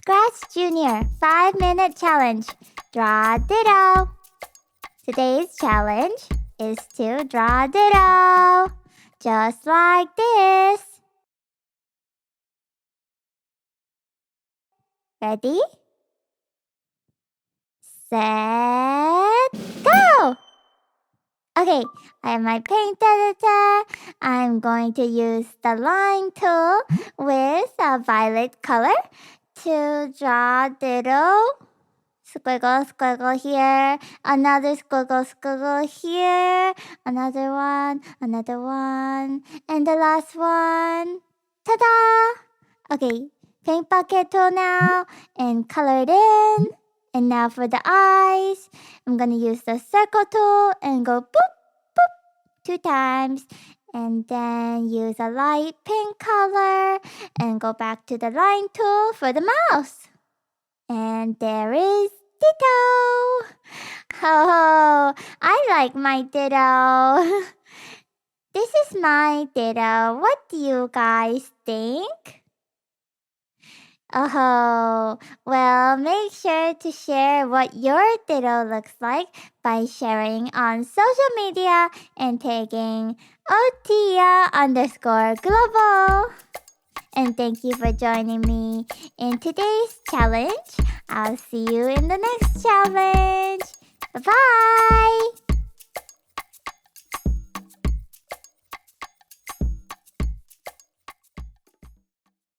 Scratch Junior 5-minute challenge. Draw Ditto. Today's challenge is to draw Ditto. Just like this. Ready? Set, go! Okay, I have my paint editor. I'm going to use the line tool with a violet color to draw Ditto. Squiggle, squiggle here. Another squiggle, squiggle here. Another one, and the last one. Ta-da! Okay, paint bucket tool now and color it in. And now for the eyes, I'm going to use the circle tool and go boop, boop 2 times. And then use a light pink color and go back to the line tool for the mouse. And there is Ditto. Oh, I like my Ditto. This is my Ditto. What do you guys think? Oh, well, make sure to share what your Ditto looks like by sharing on social media and tagging Ottiya_global. And thank you for joining me in today's challenge. I'll see you in the next challenge. Bye-bye!